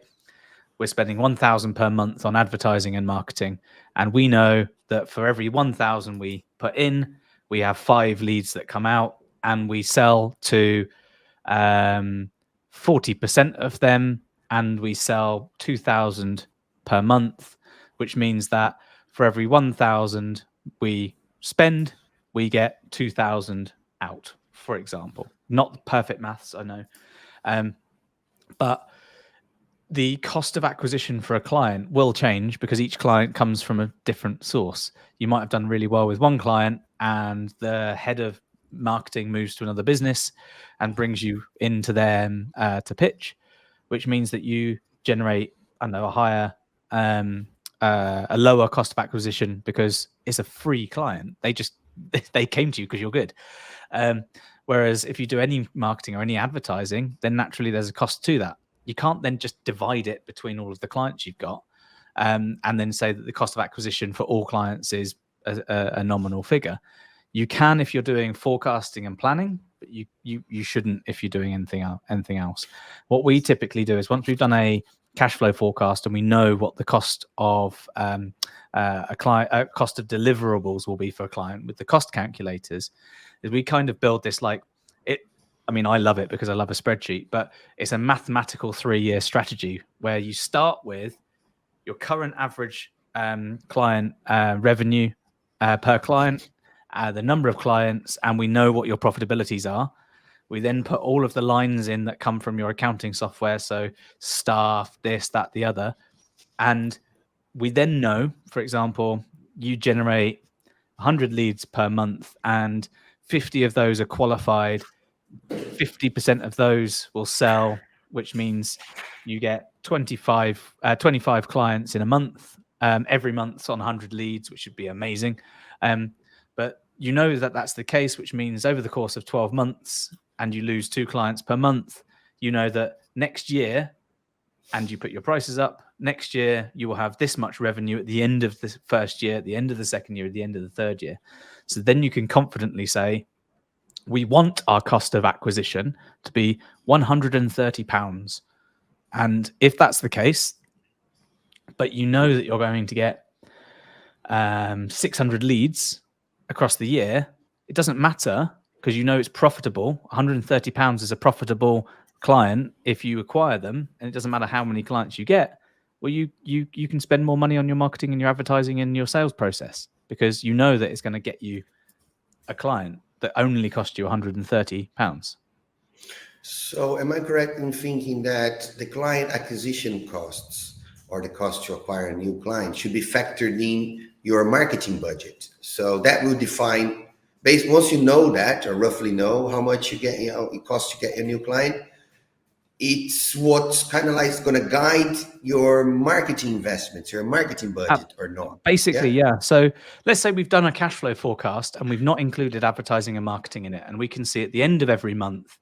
we're spending 1,000 per month on advertising and marketing. And we know that for every 1,000 we put in, we have 5 leads that come out, and we sell to 40% of them, and we sell 2,000 per month, which means that for every 1,000 we spend, we get 2,000 out, for example. Not the perfect maths, I know. But the cost of acquisition for a client will change because each client comes from a different source. You might have done really well with one client, and the head of marketing moves to another business and brings you into them to pitch, which means that you generate, I don't know, a higher, a lower cost of acquisition because it's a free client. They came to you because you're good. Whereas if you do any marketing or any advertising, then naturally there's a cost to that. You can't then just divide it between all of the clients you've got, and then say that the cost of acquisition for all clients is a nominal figure. You can if you're doing forecasting and planning, but you shouldn't if you're doing anything else. What we typically do is, once we've done a cash flow forecast and we know what the cost of cost of deliverables will be for a client with the cost calculators, is we kind of build this like it. I mean, I love it because I love a spreadsheet, but it's a mathematical 3-year strategy where you start with your current average client revenue per client, the number of clients, and we know what your profitabilities are. We then put all of the lines in that come from your accounting software, so staff, this, that, the other. And we then know, for example, you generate 100 leads per month and 50 of those are qualified. 50% of those will sell, which means you get 25 clients in a month, every month on 100 leads, which would be amazing. But you know that that's the case, which means over the course of 12 months, and you lose 2 clients per month, you know that next year, and you put your prices up, next year you will have this much revenue at the end of the first year, at the end of the second year, at the end of the third year. So then you can confidently say, we want our cost of acquisition to be £130. And if that's the case, but you know that you're going to get 600 leads across the year, it doesn't matter because you know it's profitable. £130 is a profitable client if you acquire them, and it doesn't matter how many clients you get. Well, you can spend more money on your marketing and your advertising and your sales process because you know that it's going to get you a client that only cost you £130. So am I correct in thinking that the client acquisition costs or the cost to acquire a new client should be factored in your marketing budget? So that will define, once you know that or roughly know how much you get, it costs to get a new client, it's what's kind of like going to guide your marketing investments, your marketing budget or not. Basically, yeah. So let's say we've done a cash flow forecast and we've not included advertising and marketing in it. And we can see at the end of every month,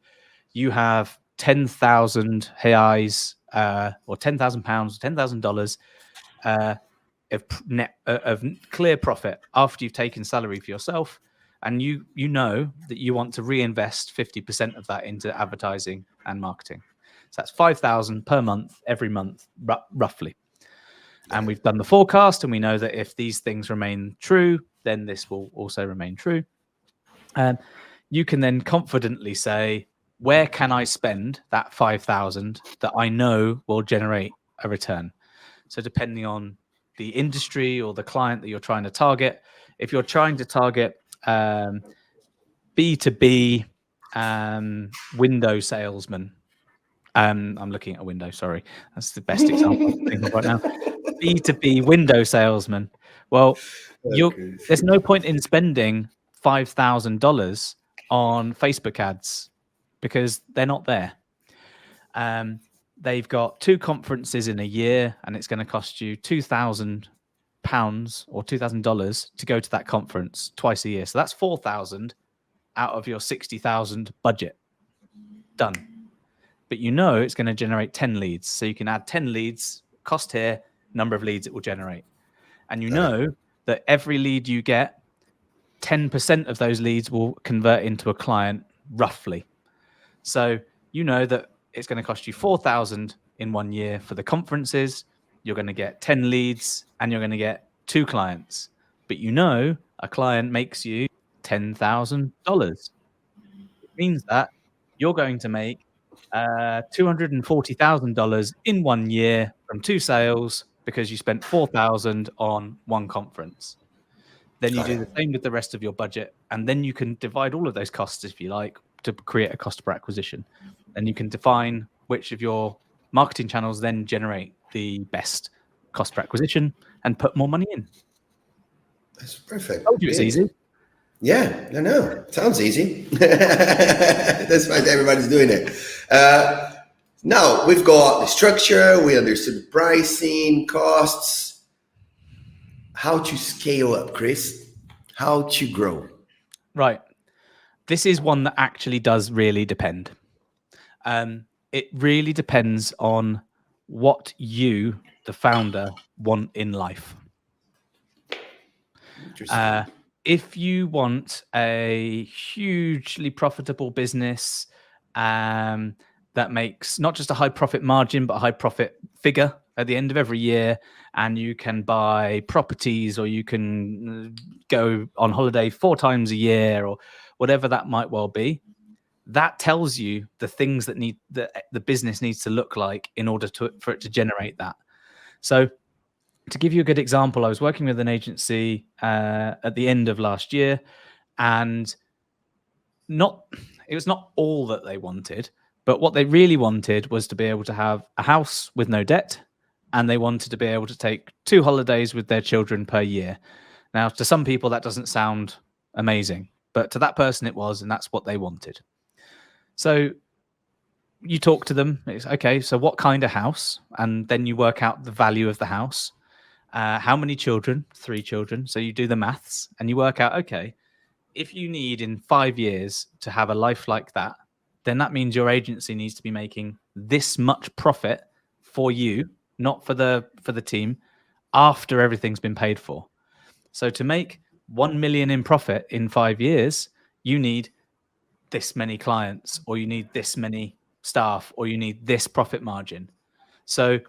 you have 10,000 reais or £10,000 or $10,000 of clear profit after you've taken salary for yourself. And you know that you want to reinvest 50% of that into advertising and marketing. So that's 5,000 per month, every month, roughly. And we've done the forecast, and we know that if these things remain true, then this will also remain true. You can then confidently say, where can I spend that 5,000 that I know will generate a return? So depending on the industry or the client that you're trying to target, if you're trying to target B2B window salesman, I'm looking at a window, sorry. That's the best example I can think of right now. B2B window salesman. Well, there's no point in spending $5,000 on Facebook ads because they're not there. They've got 2 conferences in a year, and it's going to cost you £2,000 or $2,000 to go to that conference twice a year. So that's 4,000 out of your 60,000 budget. Done. But you know it's going to generate 10 leads. So you can add 10 leads, cost here, number of leads it will generate. And you know that every lead you get, 10% of those leads will convert into a client, roughly. So you know that it's going to cost you 4,000 in 1 year for the conferences. You're going to get 10 leads and you're going to get 2 clients. But you know a client makes you $10,000. It means that you're going to make $240,000 in 1 year from 2 sales because you spent 4,000 on 1 conference. Then you do the same with the rest of your budget, and then you can divide all of those costs, if you like, to create a cost per acquisition. And you can define which of your marketing channels then generate the best cost per acquisition and put more money in. That's perfect. Told you it's easy. Yeah, no, sounds easy. That's why everybody's doing it. Now we've got the structure, we understood the pricing, costs. How to scale up, Chris? How to grow? Right. This is one that actually does really depend. It really depends on what you, the founder, want in life. Interesting. If you want a hugely profitable business that makes not just a high profit margin, but a high profit figure at the end of every year, and you can buy properties or you can go on holiday 4 times a year or whatever that might well be, that tells you the things that the business needs to look like in order for it to generate that. So to give you a good example, I was working with an agency at the end of last year, and it was not all that they wanted, but what they really wanted was to be able to have a house with no debt, and they wanted to be able to take 2 holidays with their children per year. Now, to some people, that doesn't sound amazing, but to that person it was, and that's what they wanted. So you talk to them, it's okay, so what kind of house? And then you work out the value of the house. How many children? 3 children. So you do the maths and you work out, okay, if you need in 5 years to have a life like that, then that means your agency needs to be making this much profit for you, not for the team, after everything's been paid for. So to make 1 million in profit in 5 years, you need this many clients, or you need this many staff, or you need this profit margin. So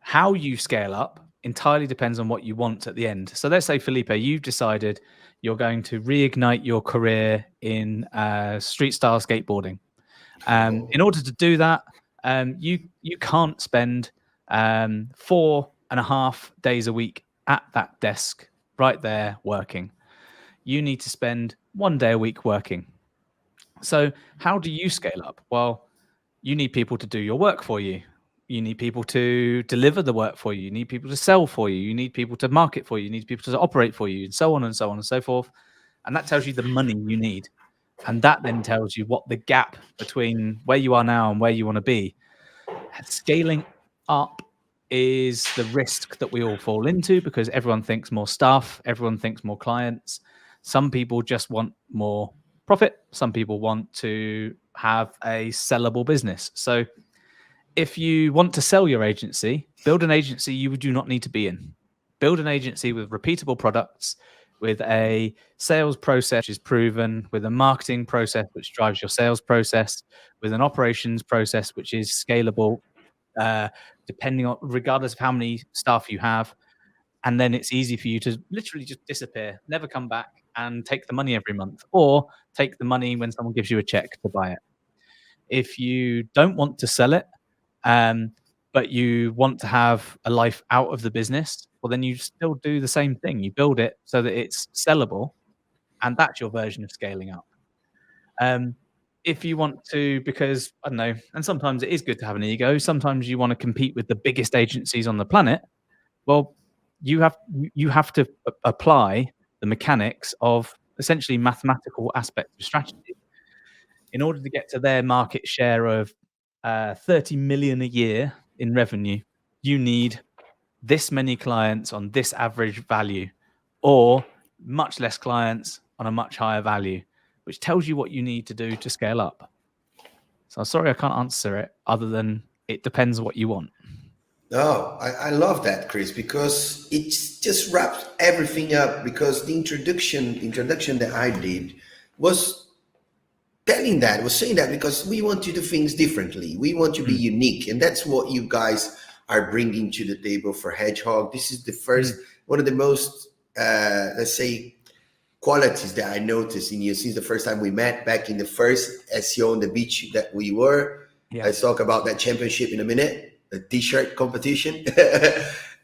how you scale up entirely depends on what you want at the end. So let's say, Felipe, you've decided you're going to reignite your career in street style skateboarding. In order to do that, you can't spend 4.5 days a week at that desk right there working. You need to spend 1 day a week working. So how do you scale up? Well, you need people to do your work for you. You need people to deliver the work for you. You need people to sell for you. You need people to market for you. You need people to operate for you, and so on and so on and so forth. And that tells you the money you need. And that then tells you what the gap between where you are now and where you want to be. Scaling up is the risk that we all fall into, because everyone thinks more staff, everyone thinks more clients. Some people just want more profit. Some people want to have a sellable business. So if you want to sell your agency, build an agency you do not need to be in. Build an agency with repeatable products, with a sales process which is proven, with a marketing process which drives your sales process, with an operations process which is scalable, regardless of how many staff you have. And then it's easy for you to literally just disappear, never come back, and take the money every month, or take the money when someone gives you a check to buy it. If you don't want to sell it, but you want to have a life out of the business, well, then you still do the same thing. You build it so that it's sellable, and that's your version of scaling up. If you want to, because I don't know, and sometimes it is good to have an ego. Sometimes you want to compete with the biggest agencies on the planet. Well, you have to apply the mechanics of essentially mathematical aspects of strategy in order to get to their market share of 30 million a year in revenue. You need this many clients on this average value, or much less clients on a much higher value, which tells you what you need to do to scale up. So sorry, I can't answer it other than it depends on what you want. Oh, I love that, Chris, because it just wraps everything up. Because the introduction that I did was was saying that because we want to do things differently. We want to be Mm, unique, and that's what you guys are bringing to the table for Hedgehog. This is the first, mm, one of the most, let's say, qualities that I noticed in you since the first time we met back in the first SEO on the beach that we were. yeah. I talk about that championship in a minute, the t-shirt competition.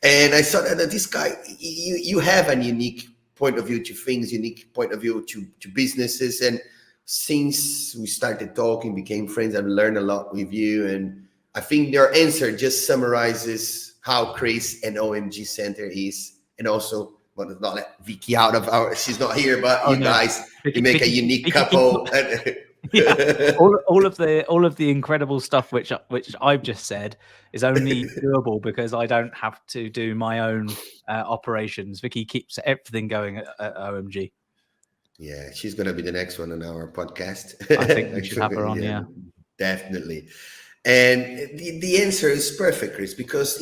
And I saw that this guy, you have a unique point of view to things, unique point of view to businesses. And since we started talking, became friends, I've learned a lot with you. And I think your answer just summarizes how Chris and OMG Center is. And also, well, not let Vicky out of our, she's not here, but Oh you no, guys, you make a unique Vicky keeps couple. yeah, all of the incredible stuff which I've just said is only doable because I don't have to do my own operations. Vicky keeps everything going at OMG. Yeah, she's gonna be the next one on our podcast. I think we should have her on. Yeah, Yeah. definitely. And the answer is perfect, Chris, because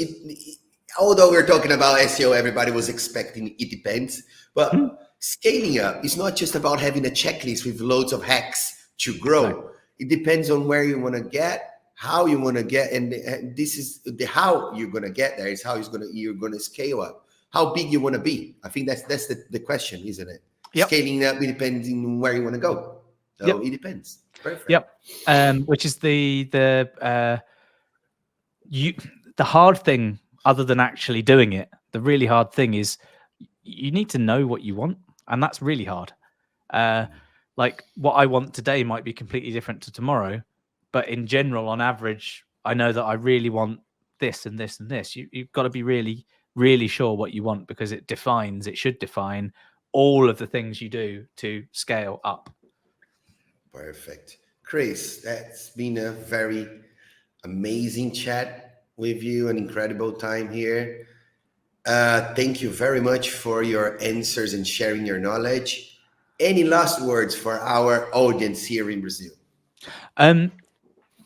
although we're talking about SEO, everybody was expecting it depends, Hmm. but scaling up is not just about having a checklist with loads of hacks to No. grow. It depends on where you want to get, how you want to get, and this is the how you're going to get there is how you're going to scale up. How big you want to be. I think that's the question, isn't it? Yep. Scaling up, it depends on where you want to go. So Yep. it depends. Perfect. Yep. Which is the hard thing, other than actually doing it. The really hard thing is you need to know what you want, and that's really hard. Like what I want today might be completely different to tomorrow, but in general, on average, I know that I really want this and this and this. You've got to be really, really sure what you want because it should define all of the things you do to scale up. Perfect. Chris, that's been a very amazing chat with you, an incredible time here. Thank you very much for your answers and sharing your knowledge. Any last words for our audience here in Brazil?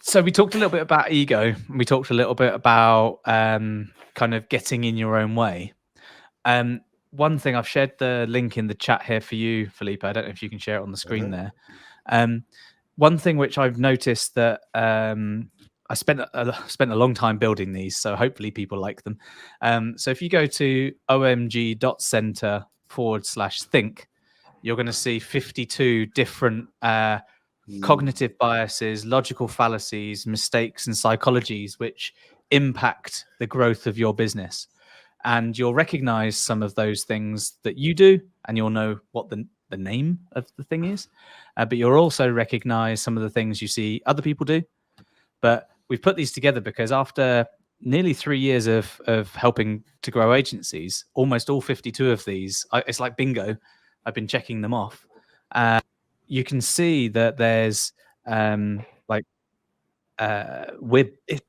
So we talked a little bit about ego. We talked a little bit about kind of getting in your own way. One thing, I've shared the link in the chat here for you, Felipe. I don't know if you can share it on the screen there. One thing which I've noticed that I spent a long time building these, so hopefully people like them. So if you go to omg.center/think, you're going to see 52 different cognitive biases, logical fallacies, mistakes, and psychologies which impact the growth of your business. And you'll recognize some of those things that you do, and you'll know what the name of the thing is. But you'll also recognize some of the things you see other people do. But we've put these together because after nearly 3 years of helping to grow agencies, almost all 52 of these, it's like bingo. I've been checking them off. You can see that there's it's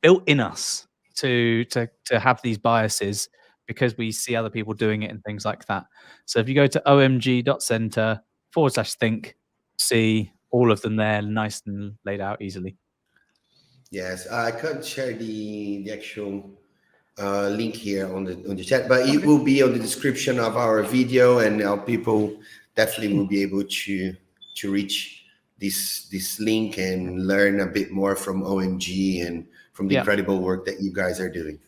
built in us to have these biases because we see other people doing it and things like that. So if you go to omg.center/think, see all of them there, nice and laid out easily. Yes, I can't share the actual link here on the chat, but it Okay. will be on the description of our video, and our people definitely will be able to reach this link and learn a bit more from OMG and from the incredible work that you guys are doing.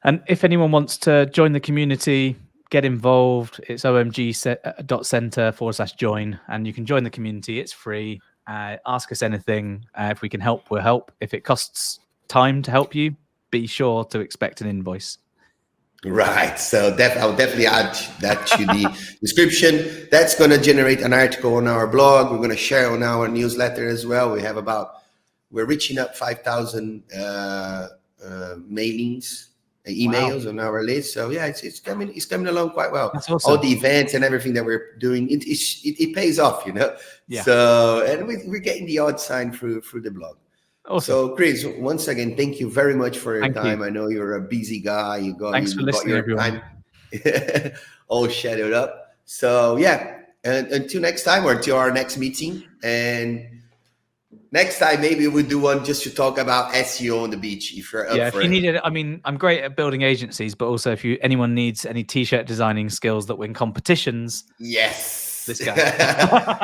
And if anyone wants to join the community, get involved, it's omg.center/join, and you can join the community. It's free. Ask us anything. If we can help, we'll help. If it costs time to help you, be sure to expect an invoice. Right. So I'll definitely add that to the description. That's going to generate an article on our blog. We're going to share on our newsletter as well. We're reaching up 5,000 mailings, emails on our list. So yeah, it's coming along quite well. That's awesome. All the events and everything that we're doing, it pays off, Yeah. So, and we're getting the odd sign through the blog. Awesome. So, Chris, once again, thank you very much for your time. You. I know you're a busy guy. Thanks for listening, your everyone. time all shadowed up. So, yeah, and until next time or until our next meeting. And Next time, maybe we'll do one just to talk about SEO on the beach. If you're up Yeah, for if you it. need it, I mean, I'm great at building agencies, but also if anyone needs any t-shirt designing skills that win competitions, Yes. this guy.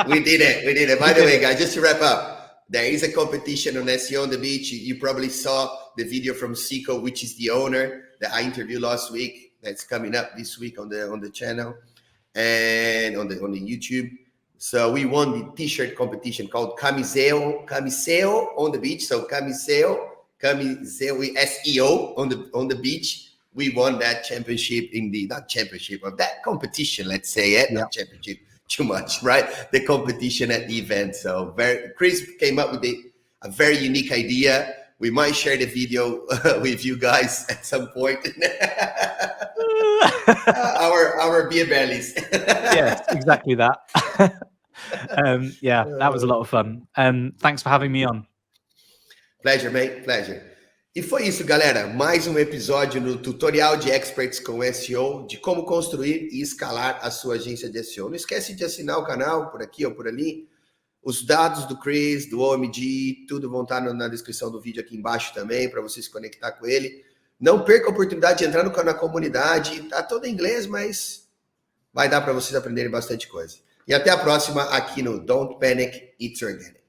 We did it. By the way, guys, just to wrap up, there is a competition on SEO on the beach. You probably saw the video from Seco, which is the owner that I interviewed last week. That's coming up this week on the channel and on the YouTube. So we won the t-shirt competition called Camiseo on the beach. So Camiseo with SEO on the beach. We won that championship of that competition, let's say it. Yeah. Not championship, too much, right? The competition at the event. So Chris came up with a very unique idea. We might share the video with you guys at some point. our beer bellies. Yes, exactly that. Yeah, that was a lot of fun. Thanks for having me on. Pleasure, mate. Pleasure. E foi isso, galera. Mais um episódio no tutorial de experts com SEO, de como construir e escalar a sua agência de SEO. Não esquece de assinar o canal por aqui ou por ali. Os dados do Chris, do OMG, tudo vão estar na descrição do vídeo aqui embaixo também, para você se conectar com ele. Não perca a oportunidade de entrar na comunidade. Tá todo em inglês, mas vai dar para vocês aprenderem bastante coisa. E até a próxima aqui no Don't Panic, It's Organic.